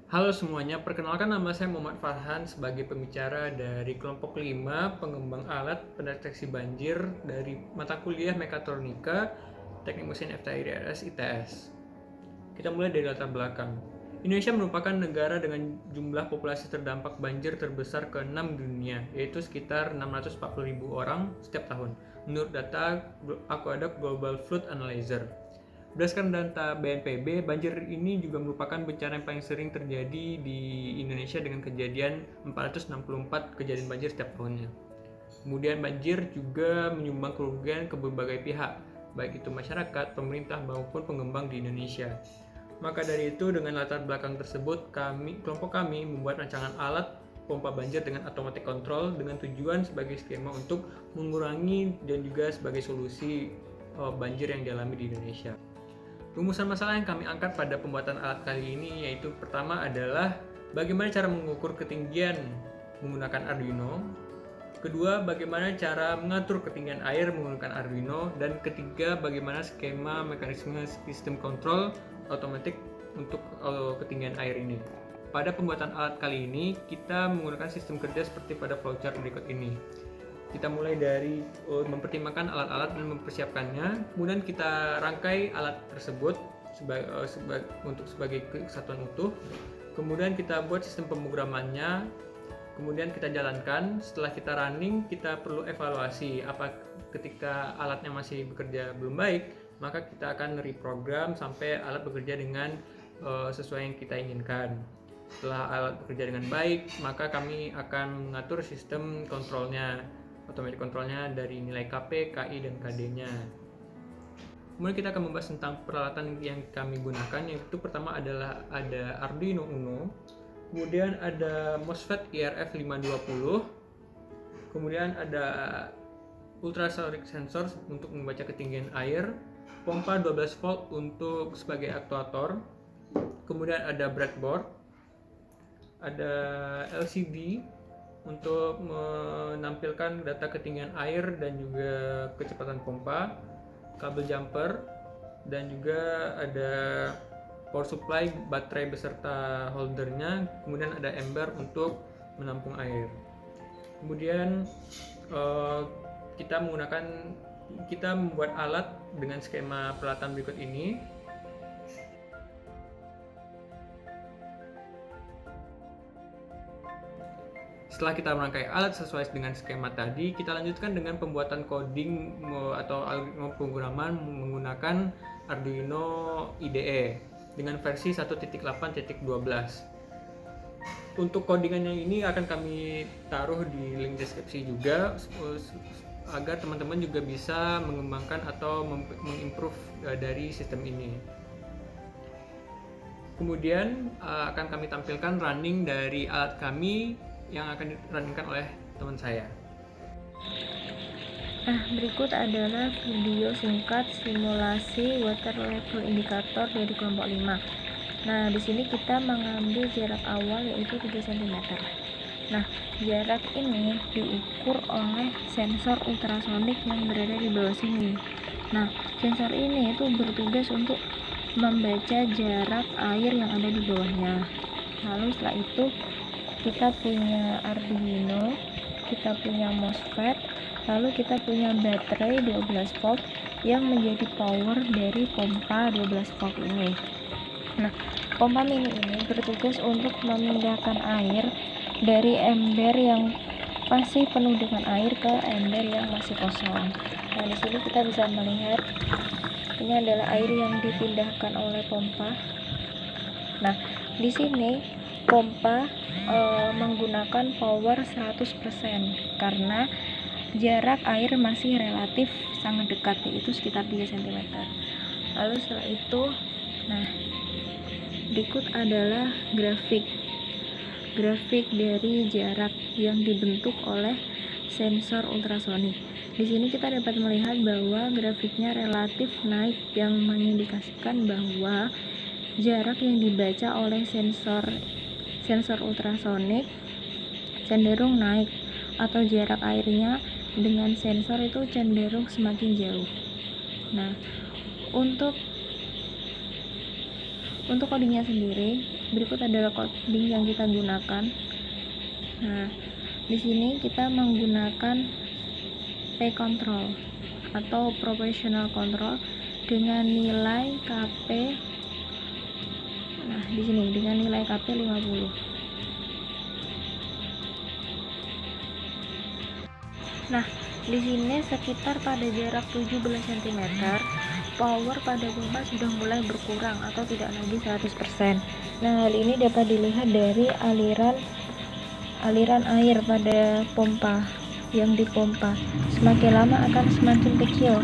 Halo semuanya, perkenalkan nama saya Muhammad Farhan sebagai pembicara dari kelompok 5 pengembang alat pendeteksi banjir dari mata kuliah Mekatronika Teknik Mesin FTI RS ITS. Kita mulai dari latar belakang. Indonesia merupakan negara dengan jumlah populasi terdampak banjir terbesar ke-6 dunia, yaitu sekitar 640.000 orang setiap tahun, menurut data Aqueduct Global Flood Analyzer. Berdasarkan data BNPB, banjir ini juga merupakan bencana yang paling sering terjadi di Indonesia dengan kejadian 464 kejadian banjir setiap tahunnya. Kemudian banjir juga menyumbang kerugian ke berbagai pihak, baik itu masyarakat, pemerintah, maupun pengembang di Indonesia. Maka dari itu, dengan latar belakang tersebut, kelompok kami membuat rancangan alat pompa banjir dengan automatic control dengan tujuan sebagai skema untuk mengurangi dan juga sebagai solusi banjir yang dialami di Indonesia. Rumusan masalah yang kami angkat pada pembuatan alat kali ini yaitu pertama adalah bagaimana cara mengukur ketinggian menggunakan Arduino. Kedua, bagaimana cara mengatur ketinggian air menggunakan Arduino. Dan ketiga, bagaimana skema mekanisme sistem kontrol otomatis untuk ketinggian air ini. Pada pembuatan alat kali ini, kita menggunakan sistem kerja seperti pada flowchart berikut ini. Kita mulai dari mempertimbangkan alat-alat dan mempersiapkannya, kemudian kita rangkai alat tersebut untuk sebagai kesatuan utuh, kemudian kita buat sistem pemrogramannya, kemudian kita jalankan. Setelah kita running, kita perlu evaluasi apa ketika alatnya masih bekerja belum baik, maka kita akan reprogram sampai alat bekerja dengan sesuai yang kita inginkan. Setelah alat bekerja dengan baik, maka kami akan mengatur sistem kontrolnya, automatic kontrolnya dari nilai KP, KI, dan KD-nya. Kemudian kita akan membahas tentang peralatan yang kami gunakan, yaitu pertama adalah ada Arduino Uno, kemudian ada MOSFET IRF 520, kemudian ada ultrasonic sensor untuk membaca ketinggian air, pompa 12 volt untuk sebagai aktuator, kemudian ada breadboard, ada LCD untuk menampilkan data ketinggian air dan juga kecepatan pompa, kabel jumper, dan juga ada power supply, baterai beserta holdernya, kemudian ada ember untuk menampung air. Kemudian kita membuat alat dengan skema peralatan berikut ini. Setelah kita merangkai alat sesuai dengan skema tadi, kita lanjutkan dengan pembuatan coding atau algoritma pemrograman menggunakan Arduino IDE dengan versi 1.8.12. Untuk codingannya ini akan kami taruh di link deskripsi juga agar teman-teman juga bisa mengembangkan atau mengimprove dari sistem ini. Kemudian akan kami tampilkan running dari alat kami yang akan dirunningkan oleh teman saya. Nah, berikut adalah video singkat simulasi water level indicator dari kelompok 5. Nah, di sini kita mengambil jarak awal yaitu 3 cm. Nah, jarak ini diukur oleh sensor ultrasonik yang berada di bawah sini. Nah, sensor ini itu bertugas untuk membaca jarak air yang ada di bawahnya. Lalu setelah itu kita punya Arduino, kita punya MOSFET, lalu kita punya baterai 12 volt yang menjadi power dari pompa 12 volt ini. Nah, pompa mini ini bertugas untuk memindahkan air dari ember yang masih penuh dengan air ke ember yang masih kosong. Nah, di sini kita bisa melihat ini adalah air yang dipindahkan oleh pompa. Nah, di sini pompa menggunakan power 100% karena jarak air masih relatif sangat dekat, yaitu sekitar 3 cm. Lalu setelah itu, nah, berikut adalah grafik dari jarak yang dibentuk oleh sensor ultrasonik. Di sini kita dapat melihat bahwa grafiknya relatif naik yang mengindikasikan bahwa jarak yang dibaca oleh sensor ultrasonik cenderung naik, atau jarak airnya dengan sensor itu cenderung semakin jauh. Nah, untuk Untuk codingnya sendiri, berikut adalah coding yang kita gunakan. Nah, di sini kita menggunakan P-control atau proportional control dengan nilai KP. Nah, di sini dengan nilai KP 50. Nah, di sini sekitar pada jarak 17 cm, power pada pompa sudah mulai berkurang atau tidak lagi 100%. Nah, hal ini dapat dilihat dari aliran air pada pompa yang dipompa. Semakin lama akan semakin kecil.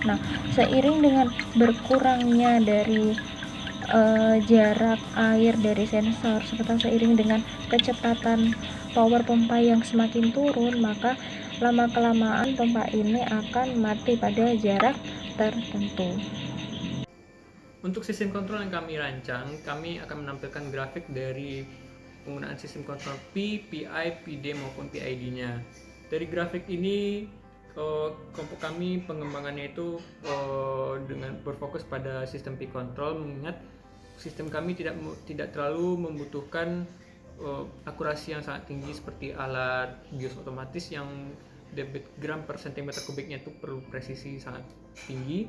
Nah, seiring dengan berkurangnya dari jarak air dari sensor, serta seiring dengan kecepatan power pompa yang semakin turun, maka lama-kelamaan pompa ini akan mati pada jarak tertentu. Untuk sistem kontrol yang kami rancang, kami akan menampilkan grafik dari penggunaan sistem kontrol P, PI, PD maupun PID-nya. Dari grafik ini, kelompok kami pengembangannya itu dengan berfokus pada sistem P control, mengingat sistem kami tidak terlalu membutuhkan akurasi yang sangat tinggi seperti alat bios otomatis yang debit gram per centimeter kubiknya itu perlu presisi sangat tinggi.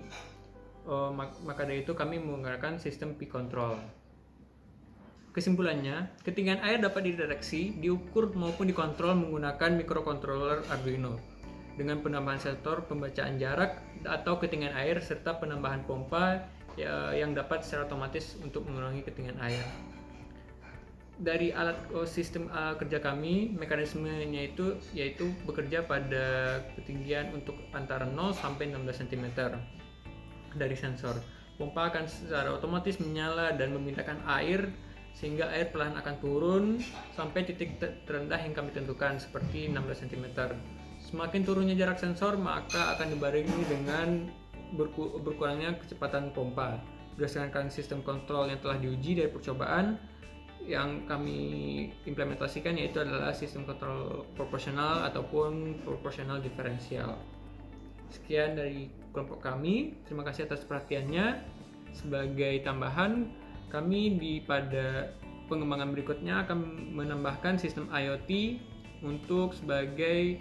Maka dari itu kami menggunakan sistem P control. Kesimpulannya, ketinggian air dapat dideteksi, diukur maupun dikontrol menggunakan microcontroller Arduino dengan penambahan sensor pembacaan jarak atau ketinggian air serta penambahan pompa yang dapat secara otomatis untuk mengurangi ketinggian air. Dari alat sistem kerja kami, mekanismenya itu yaitu bekerja pada ketinggian untuk antara 0 sampai 16 cm dari sensor. Pompa akan secara otomatis menyala dan memindahkan air sehingga air perlahan akan turun sampai titik terendah yang kami tentukan seperti 16 cm. Semakin turunnya jarak sensor, maka akan dibarengi dengan berkurangnya kecepatan pompa. Berdasarkan sistem kontrol yang telah diuji dari percobaan yang kami implementasikan, yaitu adalah sistem kontrol proporsional ataupun proporsional diferensial. Sekian dari kelompok kami, terima kasih atas perhatiannya. Sebagai tambahan, kami pada pengembangan berikutnya akan menambahkan sistem IoT untuk sebagai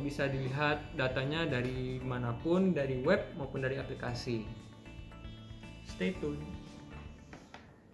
bisa dilihat datanya dari manapun, dari web maupun dari aplikasi. Stay tuned.